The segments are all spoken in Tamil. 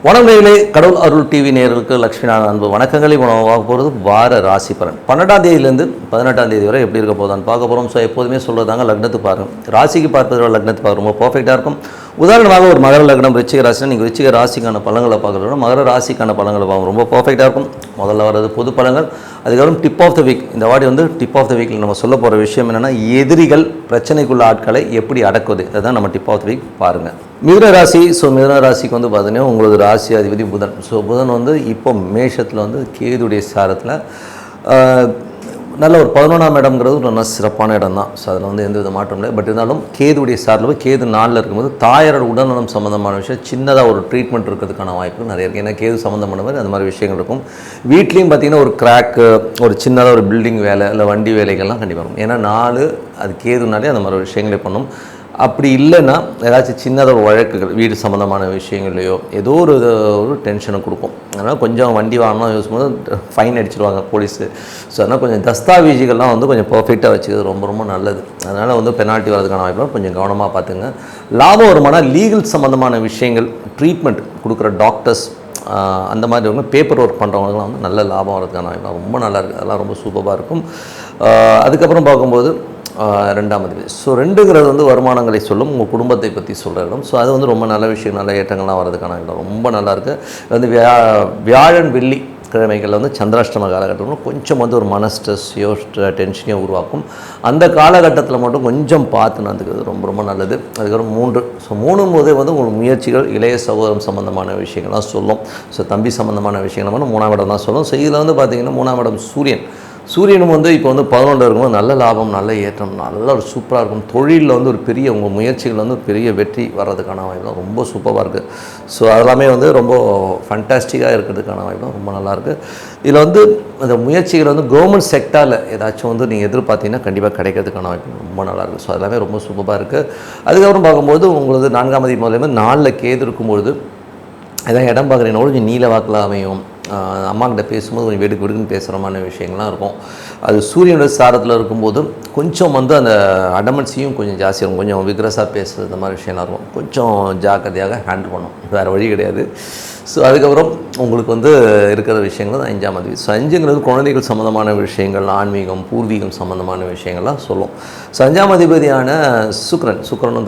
வணக்கங்களே, கடவுள் அருள் டிவி நேயர்களுக்கு லட்சுமிநாதன் அன்பு வணக்கங்களை பார்க்க போகிறது வார ராசி பலன் 12ஆம் தேதியிலேருந்து 18ஆம் தேதி வரை எப்படி இருக்க போதான்னு பார்க்க போகிறோம். ஸோ எப்போதுமே சொல்கிறதாங்க லக்னத்து பாருங்கள், ராசிக்கு பார்ப்பதை விட லக்னத்து பார்க்க ரொம்ப பர்ஃபெக்டாக இருக்கும். உதாரணமாக ஒரு மகர லக்னம் ரிச்சிக ராசினா நீங்கள் ரிச்சிக ராசிக்கான பலன்களை பார்க்குறத விட மகர ராசிக்கான பலன்களை பார்க்க ரொம்ப பர்ஃபெக்டாக இருக்கும். முதல்ல வர்றது பொது பலன்கள், அதுக்கப்புறம் டிப் ஆஃப் த வீக். இந்த வாடி டிப் ஆஃப் த வீக்கில் நம்ம சொல்ல போகிற விஷயம் என்னென்னா, எதிரிகள் பிரச்சனைக்குள்ள ஆட்களை எப்படி அடக்குவது, அதுதான் நம்ம டிப் ஆஃப் த வீக் பாருங்கள். மிதுன ராசி. ஸோ மிதுன ராசிக்கு பார்த்தீங்கன்னா உங்களுக்கு ராசி அதிபதி புதன். ஸோ புதன் இப்போ மேஷத்தில் கேதுடைய சாரத்தில் நல்ல ஒரு 11ஆம் இடம்ங்கிறது ஒரு நல்ல சிறப்பான இடம் தான். ஸோ அதில் எந்த வித மாற்றம் இல்லை. பட் இருந்தாலும் கேதுடைய சாரில் கேது 4 இருக்கும்போது தாயாரோட உடல்நலம் சம்மந்தமான விஷயம் சின்னதாக ஒரு ட்ரீட்மெண்ட் இருக்கிறதுக்கான வாய்ப்புகள் நிறைய இருக்குது. ஏன்னா கேது சம்மந்தமான மாதிரி அந்த மாதிரி விஷயங்கள் இருக்கும். வீட்லேயும் பார்த்திங்கன்னா ஒரு கிராக்கு, ஒரு சின்னதாக ஒரு பில்டிங் வேலை இல்லை வண்டி வேலைகள்லாம் கண்டிப்பாக இருக்கும். ஏன்னா 4 அது கேதுனாலே அந்த மாதிரி விஷயங்களே பண்ணும். அப்படி இல்லைன்னா ஏதாச்சும் சின்னதாக ஒரு வழக்குகள் வீடு சம்மந்தமான விஷயங்கள்லையோ ஏதோ ஒரு டென்ஷனை கொடுக்கும். அதனால் கொஞ்சம் வண்டி வாங்கணும் யோசிக்கும்போது ஃபைன் அடிச்சிடுவாங்க போலீஸு. ஸோ அதனால் கொஞ்சம் தஸ்தாவேஜுகள்லாம் கொஞ்சம் பர்ஃபெக்டாக வச்சுக்கிறது ரொம்ப ரொம்ப நல்லது. அதனால் பெனால்ட்டி வரதுக்கான வாய்ப்புலாம் கொஞ்சம் கவனமாக பார்த்துங்க. லாபம் வருமானா லீகல் சம்மந்தமான விஷயங்கள், ட்ரீட்மெண்ட் கொடுக்குற டாக்டர்ஸ், அந்த மாதிரி பேப்பர் ஒர்க் பண்ணுறவங்கலாம் நல்ல லாபம் வரதுக்கான வாய்ப்பு ரொம்ப நல்லா இருக்குது. அதெல்லாம் ரொம்ப சூப்பராக இருக்கும். அதுக்கப்புறம் பார்க்கும்போது 2ஆம் அதிபதி. ஸோ 2ங்கிறது வருமானங்களை சொல்லும், உங்கள் குடும்பத்தை பற்றி சொல்கிற இடம். ஸோ அது ரொம்ப நல்ல விஷயம், நல்ல ஏற்றங்கள்லாம் வரதுக்கான இடம் ரொம்ப நல்லாயிருக்கு. வியாழன் வெள்ளி கிழமைகளில் சந்திராஷ்டம காலகட்டத்தில் கொஞ்சம் ஒரு மன ஸ்ட்ரெஸ்ஸையோ டென்ஷனையோ உருவாக்கும். அந்த காலகட்டத்தில் மட்டும் கொஞ்சம் பார்த்து நடந்துக்கிறது ரொம்ப ரொம்ப நல்லது. அதுக்கப்புறம் 3. ஸோ 3ம் போதே உங்களுக்கு முயற்சிகள், இளைய சகோதரம் சம்மந்தமான விஷயங்கள்லாம் சொல்லும். ஸோ தம்பி சம்மந்தமான விஷயங்கள் 3ஆம் இடம் தான் சொல்லும். ஸோ இதில் பார்த்திங்கன்னா 3ஆம் இடம் சூரியனும் இப்போ 11 இருக்கும்போது நல்ல லாபம், நல்ல ஏற்றம், நல்ல ஒரு சூப்பராக இருக்கும். தொழிலில் ஒரு பெரிய உங்கள் முயற்சிகள் பெரிய வெற்றி வர்றதுக்கான வாய்ப்புலாம் ரொம்ப சூப்பராக இருக்குது. ஸோ அதெல்லாமே ரொம்ப ஃபண்டாஸ்டிக்காக இருக்கிறதுக்கான வாய்ப்புலாம் ரொம்ப நல்லாயிருக்கு. இதில் அந்த முயற்சிகள் கவர்மெண்ட் செக்டாரில் ஏதாச்சும் நீங்கள் எதிர்பார்த்தீங்கன்னா கண்டிப்பாக கிடைக்கிறதுக்கான வாய்ப்பு ரொம்ப நல்லாயிருக்கு. ஸோ அதெல்லாமே ரொம்ப சூப்பராக இருக்குது. அதுக்கப்புறம் பார்க்கும்போது உங்களுக்கு 4ஆம் அதிபதி முதல்ல 4 கேது இருக்கும்பொழுது எதாவது இடம் பார்க்குறீங்கன்னா கொஞ்சம் நீல வாக்கில் அமையும். அம்மாக்கிட்ட பேசும்போது கொஞ்சம் வெடுக்குன்னு பேசுகிறமான விஷயங்கள்லாம் இருக்கும். அது சூரியனோட சாரத்தில் இருக்கும்போது கொஞ்சம் அந்த அடமன்சியும் கொஞ்சம் ஜாஸ்தியாக இருக்கும். கொஞ்சம் விக்ரஸாக பேசுகிறது, இந்த மாதிரி விஷயம்லாம் இருக்கும். கொஞ்சம் ஜாக்கிரதையாக ஹேண்டில் பண்ணணும், வேறு வழி கிடையாது. ஸோ அதுக்கப்புறம் உங்களுக்கு இருக்கிற விஷயங்கள் 5ஆம் அதிபதி. ஸோ 5ங்கிறது குழந்தைகள் சம்மந்தமான விஷயங்கள், ஆன்மீகம், பூர்வீகம் சம்மந்தமான விஷயங்கள்லாம் சொல்லும். ஸோ 5ஆம் அதிபதியான சுக்கிரன்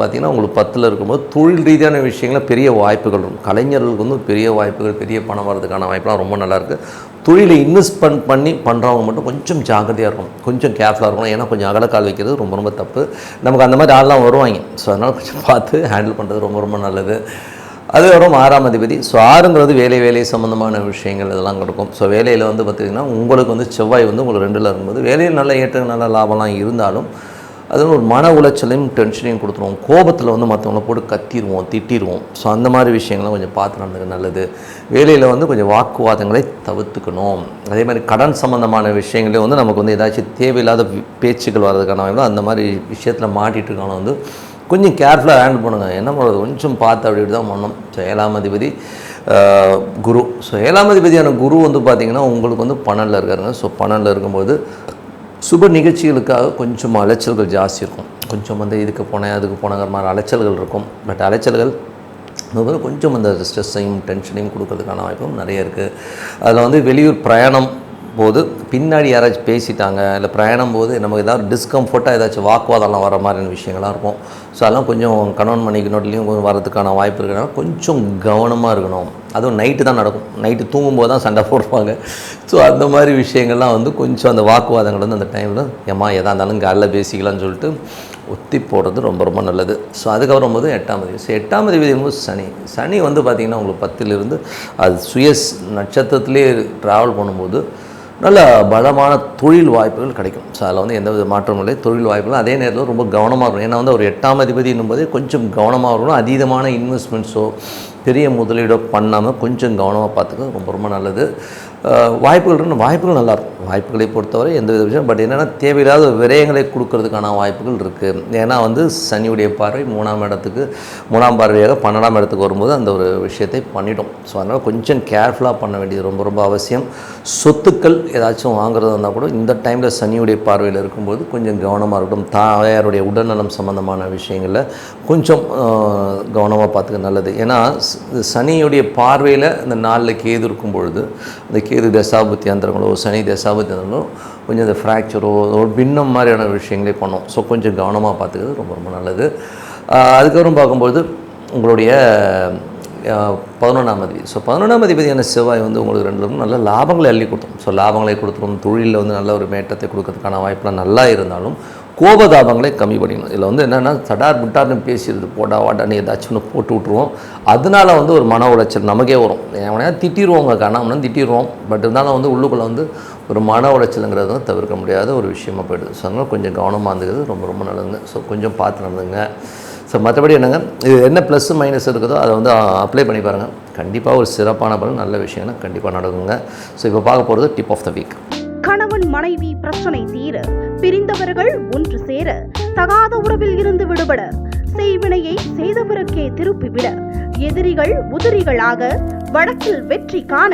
பார்த்திங்கன்னா உங்களுக்கு 10ல் இருக்கும்போது தொழில் ரீதியான விஷயங்களில் பெரிய வாய்ப்புகள் இருக்கும். கலைஞர்களுக்கு பெரிய வாய்ப்புகள், பெரிய பணம் வரதுக்கான வாய்ப்புலாம் ரொம்ப நல்லாயிருக்கு. தொழிலை இன்வெஸ்ட் பண்ணி பண்ணுறவங்க மட்டும் கொஞ்சம் ஜாக்கிரதையாக இருக்கும், கொஞ்சம் கேர்ஃபுல்லாக இருக்கணும். ஏன்னா கொஞ்சம் அகலக்கால் வைக்கிறது ரொம்ப ரொம்ப தப்பு. நமக்கு அந்த மாதிரி ஆள்லாம் வருவாங்க. ஸோ அதனால் கொஞ்சம் பார்த்து ஹேண்டில் பண்ணுறது ரொம்ப ரொம்ப நல்லது. அதுக்கப்புறம் 6ஆம் அதிபதி. ஸோ 6ங்கிறது வேலை சம்மந்தமான விஷயங்கள் இதெல்லாம் கொடுக்கும். ஸோ வேலையில் பார்த்திங்கன்னா உங்களுக்கு செவ்வாய் உங்களுக்கு 2ல் இருக்கும்போது வேலையில் நல்ல ஏற்றம், நல்ல லாபம்லாம் இருந்தாலும் அது ஒரு மன உளைச்சலையும் டென்ஷனையும் கொடுத்துருவோம். கோபத்தில் மற்றவங்கள போட்டு கத்திடுவோம், திட்டிடுவோம். ஸோ அந்த மாதிரி விஷயங்கள்லாம் கொஞ்சம் பார்த்து நடந்துக்க நல்லது. வேலையில் கொஞ்சம் வாக்குவாதங்களை தவிர்த்துக்கணும். அதே மாதிரி கடன் சம்மந்தமான விஷயங்களே நமக்கு ஏதாச்சும் தேவையில்லாத பேச்சுக்கள் வர்றதுக்கான அந்த மாதிரி விஷயத்தில் மாட்டிகிட்டு இருக்கான கொஞ்சம் கேர்ஃபுல்லாக ஹேண்டில் பண்ணுங்கள். என்ன பண்ணுறது, கொஞ்சம் பார்த்து அப்படி தான் பண்ணணும். ஸோ 7ஆம் அதிபதி குரு. ஸோ 7ஆம் அதிபதியான குரு பார்த்திங்கன்னா உங்களுக்கு 12ல் இருக்காருங்க. ஸோ 12ல் இருக்கும்போது சுப நிகழ்ச்சிகளுக்காக கொஞ்சம் அலைச்சல்கள் ஜாஸ்தி இருக்கும். கொஞ்சம் இதுக்கு போனேன் அதுக்கு போனங்கிற மாதிரி அலைச்சல்கள் இருக்கும். பட் அலைச்சல்கள் கொஞ்சம் அந்த ஸ்ட்ரெஸ்ஸையும் டென்ஷனையும் கொடுக்கறதுக்கான வாய்ப்பும் நிறைய இருக்குது. அதில் வெளியூர் பிரயாணம் போது பின்னாடி யாராச்சும் பேசிட்டாங்க, இல்லை பிரயாணம் போது நமக்கு ஏதாவது டிஸ்கம்ஃபர்ட்டாக ஏதாச்சும் வாக்குவாதம்லாம் வர மாதிரியான விஷயங்கள்லாம் இருக்கும். ஸோ அதெல்லாம் கொஞ்சம் கணவன் மனைவி நோட்லேயும் கொஞ்சம் வரதுக்கான வாய்ப்பு இருக்கிறனால கொஞ்சம் கவனமாக இருக்கணும். அதுவும் நைட்டு தான் நடக்கும். நைட்டு தூங்கும்போது தான் சண்டை போடுவாங்க. ஸோ அந்த மாதிரி விஷயங்கள்லாம் கொஞ்சம் அந்த வாக்குவாதங்கள் அந்த டைமில் ஏமா எதாக இருந்தாலும் காலைல பேசிக்கலாம்னு சொல்லிட்டு ஒத்தி போடுறது ரொம்ப ரொம்ப நல்லது. ஸோ அதுக்கப்புறம் 8ஆம் அதிபதி. ஸோ 8ஆம் அதிபதி சனி பார்த்திங்கன்னா உங்களுக்கு 10லிருந்து அது சுய நட்சத்திரத்திலே ட்ராவல் பண்ணும்போது நல்ல பலமான தொழில் வாய்ப்புகள் கிடைக்கும். ஸோ அதில் எந்த வித மாற்றமும் இல்லை. தொழில் வாய்ப்புகள் அதே நேரத்தில் ரொம்ப கவனமாக இருக்கணும். ஏன்னா ஒரு 8ஆம் அதிபதி என்னும்போதே கொஞ்சம் கவனமாக இருக்கணும். அதீதமான இன்வெஸ்ட்மெண்ட்ஸோ பெரிய முதலீடோ பண்ணாமல் கொஞ்சம் கவனமாக பார்த்துக்க ரொம்ப ரொம்ப நல்லது. வாய்ப்புகள் நல்லாயிருக்கும். வாய்ப்புகளை பொறுத்தவரை எந்த வித விஷயம். பட் என்னென்னா தேவையில்லாத விரயங்களை கொடுக்கறதுக்கான வாய்ப்புகள் இருக்குது. ஏன்னா சனியுடைய பார்வை 3ஆம் இடத்துக்கு 3ஆம் பார்வையாக 12ஆம் இடத்துக்கு வரும்போது அந்த ஒரு விஷயத்தை பண்ணிட்டோம். ஸோ அதனால் கொஞ்சம் கேர்ஃபுல்லாக பண்ண வேண்டியது ரொம்ப ரொம்ப அவசியம். சொத்துக்கள் ஏதாச்சும் வாங்குறதா இருந்தால் கூட இந்த டைமில் சனியுடைய பார்வையில் இருக்கும்போது கொஞ்சம் கவனமாக இருக்கட்டும். தாயாருடைய உடல்நலம் சம்மந்தமான விஷயங்களில் கொஞ்சம் கவனமாக பார்த்துக்க நல்லது. ஏன்னா இந்த சனியுடைய பார்வையில் இந்த நாளில் கேது இருக்கும் பொழுது இந்த கேது தசாபுத்தி அந்தரங்களோ சனி தசாபுத்தி அந்தரங்களோ கொஞ்சம் இந்த ஃப்ராக்சரோ ஒரு பின்னம் மாதிரியான விஷயங்களே பண்ணோம். ஸோ கொஞ்சம் கவனமாக பார்த்துக்கிறது ரொம்ப ரொம்ப நல்லது. அதுக்கப்புறம் பார்க்கும்போது உங்களுடைய 11ஆம் அதிபதி. ஸோ 11ஆம் அதிபதியான செவ்வாய் வந்து உங்களுக்கு ரெண்டு நல்ல லாபங்களை அள்ளி கொடுத்தோம். ஸோ லாபங்களை கொடுத்துரும், தொழிலில் வந்து நல்ல ஒரு மேட்டத்தை கொடுக்கறதுக்கான வாய்ப்பெலாம் நல்லா இருந்தாலும் கோபதாபங்களை கம்மி பண்ணிக்கணும். இதில் வந்து என்னென்னா தடார் புட்டார்னு பேசிடுது, போடா வாடான்னு ஏதாச்சும் ஒன்று போட்டு விட்ருவோம். அதனால வந்து ஒரு மன உளைச்சல் நமக்கே வரும். எவனையா திட்டிடுவோங்க, கண்ணாமன்னு திட்டிடுவோம். பட் இருந்தாலும் வந்து உள்ளுக்குள்ளே வந்து ஒரு மன உளைச்சலுங்கிறது வந்து தவிர்க்க முடியாத ஒரு விஷயமா போயிடுது. ஸோ அதனால் கொஞ்சம் கவனமாக இருந்துக்கிறது ரொம்ப ரொம்ப நல்லதுங்க. ஸோ கொஞ்சம் பார்த்து நடந்துங்க. ஸோ மற்றபடி என்னங்க, இது என்ன ப்ளஸ் மைனஸ் இருக்குதோ அதை வந்து அப்ளை பண்ணி பாருங்கள். கண்டிப்பாக ஒரு சிறப்பான பலன், நல்ல விஷயம்னா கண்டிப்பாக நடக்குங்க. ஸோ இப்போ பார்க்க போகிறது டிப் ஆஃப் த வீக். கணவன் மனைவி பிரச்சனை தீர, பிரிந்தவர்கள் ஒன்று சேர, தகாத உறவில் இருந்து விடுபட, செய்வினையை செய்தவருக்கே திருப்பிவிட, எதிரிகள் உதிரிகளாக, வழக்கில் வெற்றி காண,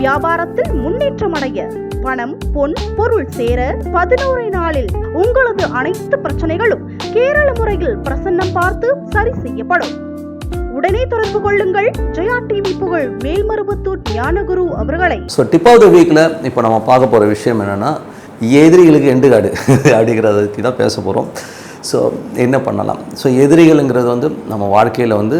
வியாபாரத்தில் முன்னேற்றம் அடைய, பணம் பொன் பொருள் சேர 11 நாளில் உங்களது அனைத்து பிரச்சனைகளும் கேரள முறையில் பிரசன்னம் பார்த்து சரி செய்யப்படும். உடனே தொடர்பு கொள்ளுங்கள் ஜெயா டிவி புகழ் மேல்மருவத்தூர் ஞானகுரு அவர்களை. ஸோ டிப் ஆஃப் த வீக்கில் இப்போ நம்ம பார்க்க போகிற விஷயம் என்னென்னா, எதிரிகளுக்கு எண்டு காடு அப்படிங்கிறத பற்றி தான் பேச போகிறோம். ஸோ என்ன பண்ணலாம்? ஸோ எதிரிகள்ங்கிறது வந்து நம்ம வாழ்க்கையில் வந்து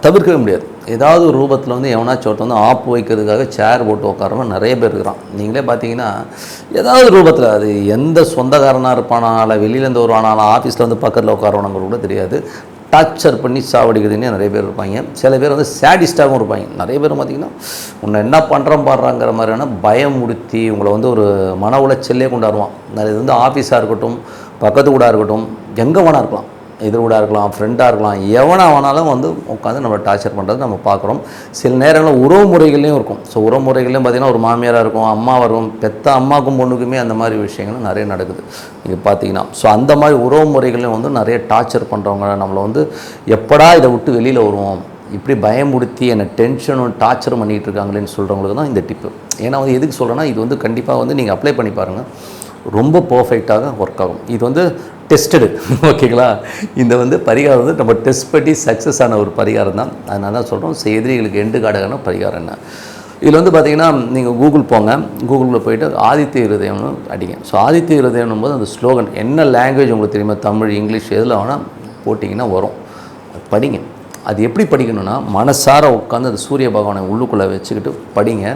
தவிர்க்கவே முடியாது. ஏதாவது ஒரு ரூபத்தில் வந்து எவனாச்சும் ஒருத்தர் வந்து ஆப்பு வைக்கிறதுக்காக சேர் போட்டு உட்காரவங்க நிறைய பேர் இருக்கிறான். நீங்களே பார்த்தீங்கன்னா ஏதாவது ரூபத்தில், அது எந்த சொந்தக்காரனாக இருப்பானால, வெளியிலேருந்து வருவானால, ஆஃபீஸில் வந்து பக்கத்தில் உட்காரவனங்க கூட தெரியாது, டார்ச்சர் பண்ணி சாவடிக்கிறதுனே நிறைய பேர் இருப்பாங்க. சில பேர் வந்து சேடிஸ்டாகவும் இருப்பாங்க. நிறைய பேர் பார்த்திங்கன்னா உன்னை என்ன பண்ணுறோம் பாடுறாங்கிற மாதிரியான பயமுடுத்தி உங்களை வந்து ஒரு மன உளைச்சல்லே கொண்டாடுவான். இது வந்து ஆஃபீஸாக இருக்கட்டும், பக்கத்து வீடாக இருக்கட்டும், எங்கே வேணா இருக்கலாம், எதிர் வீடாக இருக்கலாம், ஃப்ரெண்டாக இருக்கலாம், எவனா வேணாலும் வந்து உட்காந்து நம்மளை டார்ச்சர் பண்ணுறது நம்ம பார்க்குறோம். சில நேரங்களில் உறவு முறைகள்லையும் இருக்கும். ஸோ உறவு முறைகள்லையும் பார்த்திங்கன்னா ஒரு மாமியாராக இருக்கும், அம்மா வரும், பெத்த அம்மாவுக்கும் பொண்ணுக்குமே அந்த மாதிரி விஷயங்களும் நிறைய நடக்குது நீங்கள் பார்த்தீங்கன்னா. ஸோ அந்த மாதிரி உறவு முறைகளையும் வந்து நிறைய டார்ச்சர் பண்ணுறவங்க நம்மளை வந்து எப்படா இதை விட்டு வெளியில் வருவோம், இப்படி பயமுடுத்தி என்னை டென்ஷனும் டார்ச்சரும் பண்ணிகிட்டு இருக்காங்களேன்னு சொல்கிறவங்களுக்கு தான் இந்த டிப்பு. ஏன்னா வந்து எதுக்கு சொல்கிறேன்னா, இது வந்து கண்டிப்பாக வந்து நீங்கள் அப்ளை பண்ணி பாருங்கள், ரொம்ப பர்ஃபெக்டாக ஒர்க் ஆகும். இது வந்து டெஸ்டடு, ஓகேங்களா? இந்த வந்து பரிகாரம் வந்து நம்ம டெஸ்ட் பண்ணி சக்ஸஸ் ஆன ஒரு பரிகாரம் தான். அதனால தான் சொல்கிறோம். எதிரிகளுக்கு எண்டு காடான பரிகாரம் என்ன? இதில் வந்து பார்த்திங்கன்னா நீங்கள் கூகுள் போங்க, கூகுளில் போய்ட்டு ஆதித்ய இருதயம்னு அடிங்க. ஸோ ஆதித்ய இருதயம்னும் போது அந்த ஸ்லோகன் என்ன லாங்குவேஜ் உங்களுக்கு தெரியுமா, தமிழ், இங்கிலீஷ் எதில் வேணால் போட்டிங்கன்னா வரும். அது படிங்க. அது எப்படி படிக்கணும்னா, மனசார உட்காந்து அந்த சூரிய பகவானை உள்ளுக்குள்ளே வச்சுக்கிட்டு படிங்க.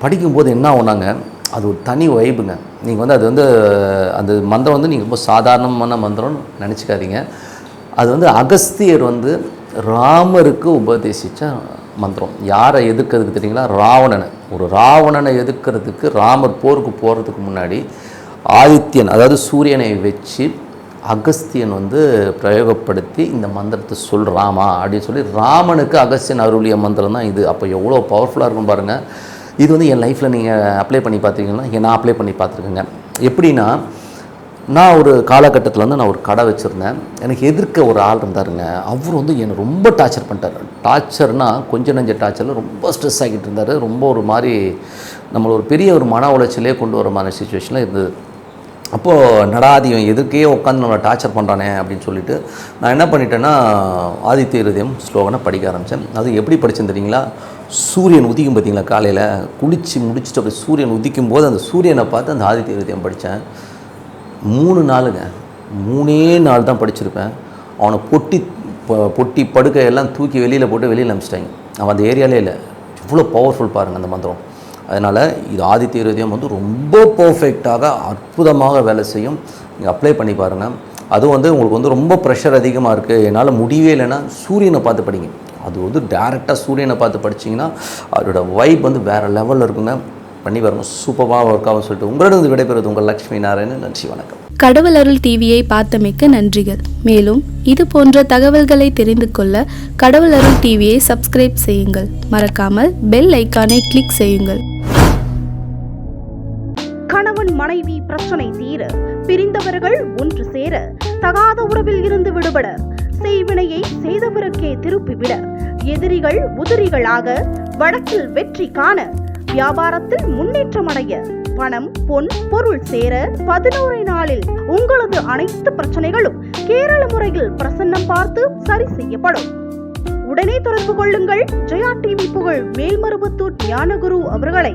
படிக்கும்போது என்ன ஆகுனாங்க, அது ஒரு தனி வைப்புங்க. நீங்கள் வந்து அது வந்து அந்த மந்திரம் வந்து நீங்கள் ரொம்ப சாதாரணமான மந்திரம்னு நினச்சிக்காதீங்க. அது வந்து அகஸ்தியர் வந்து ராமருக்கு உபதேசித்த மந்திரம். யாரை எதிர்க்கிறதுக்கு தெரியுங்களா? ராவணனை. ஒரு ராவணனை எதிர்க்கிறதுக்கு ராமர் போருக்கு போகிறதுக்கு முன்னாடி ஆதித்யன், அதாவது சூரியனை வச்சு அகஸ்தியன் வந்து பிரயோகப்படுத்தி இந்த மந்திரத்தை சொல்கிறாமா அப்படின்னு சொல்லி ராமனுக்கு அகஸ்தியன் அருளிய மந்திரம் தான் இது. அப்போ எவ்வளோ பவர்ஃபுல்லாக இருக்கும் பாருங்கள். இது வந்து என் லைஃப்பில் நீங்கள் அப்ளை பண்ணி பார்த்துருக்கீங்கன்னா, நான் அப்ளை பண்ணி பார்த்துருக்கேங்க. எப்படின்னா, நான் ஒரு காலகட்டத்தில் வந்து நான் ஒரு கடை வச்சுருந்தேன். எனக்கு எதிர்க்க ஒரு ஆள் இருந்தாருங்க. அவர் வந்து என்னை ரொம்ப டார்ச்சர் பண்ணிட்டார். டார்ச்சர்னால் கொஞ்சம் நெஞ்ச டார்ச்சரில் ரொம்ப ஸ்ட்ரெஸ் ஆகிட்டு இருந்தார். ரொம்ப ஒரு மாதிரி நம்மளை ஒரு பெரிய ஒரு மன உளைச்சலே கொண்டு வர மாதிரி சுச்சுவேஷனில் இருந்தது. அப்போது நடாதியம் எதுக்கே உட்காந்து நம்மளை டார்ச்சர் பண்ணுறானே அப்படின்னு சொல்லிட்டு நான் என்ன பண்ணிட்டேன்னா, ஆதித்ய இருதயம் ஸ்லோகனை படிக்க ஆரம்பித்தேன். அது எப்படி படித்தேன்னு தெரியுங்களா? சூரியன் உதிக்கும் பார்த்தீங்களா, காலையில் குளித்து முடிச்சுட்டு அப்படி சூரியன் உதிக்கும் போது அந்த சூரியனை பார்த்து அந்த ஆதித்ய இருதயம் படித்தேன். 3 நாளுங்க, 3 நாள் தான் படிச்சிருப்பேன். அவனை பொட்டி படுக்கையெல்லாம் தூக்கி வெளியில் போட்டு வெளியில் அனுப்பிச்சிட்டாங்க. அவன் அந்த ஏரியாலே இல்லை. இவ்வளோ பவர்ஃபுல் பாருங்கள் அந்த மந்திரம். அதனால் இது ஆதித்ய இருதயம் வந்து ரொம்ப பர்ஃபெக்டாக அற்புதமாக வேலை செய்யும். நீங்கள் அப்ளை பண்ணி பாருங்கள். அதுவும் வந்து உங்களுக்கு வந்து ரொம்ப ப்ரெஷர் அதிகமாக இருக்குது, என்னால் முடியவே இல்லைன்னா சூரியனை பார்த்து படிங்க. அது வந்து டேரெக்டாக சூரியனை பார்த்து படிச்சிங்கன்னா அதோட வைப் வந்து வேறு லெவலில் இருக்குங்க. பண்ணி பாருங்கள், சூப்பராக ஒர்க் ஆகும் சொல்லிட்டு உங்களிடம் விடைபெறுவது உங்கள் லக்ஷ்மி நாராயணன். நன்றி, வணக்கம். கடவுள் அருள் டிவியை பார்த்தமைக்க நன்றிகள். மேலும் இது போன்ற தகவல்களை தெரிந்து கொள்ள கடவுள் அருள் டிவியை சப்ஸ்கிரைப் செய்யுங்கள். மறக்காமல் பெல் ஐக்கானை கிளிக் செய்யுங்கள். கணவன் மனைவி பிரச்சனை தீர, பிரிந்தவர்கள் ஒன்று சேர, தகாத உறவில் இருந்து விடுபட, செய்வினையை செய்தவருக்கே திருப்பிவிட, எதிரிகள் உதிரிகளாக, வழக்கில் வெற்றி காண, வியாபாரத்தில் முன்னேற்றம் அடைய, பணம் பொன் பொருள் சேர 11 நாளில் உங்களது அனைத்து பிரச்சனைகளும் கேரள முறையில் பிரசன்னம் பார்த்து சரி செய்யப்படும். உடனே தொடர்பு கொள்ளுங்கள் ஜெயா டிவி புகழ் மேல்மருவத்தூர் ஞானகுரு அவர்களை.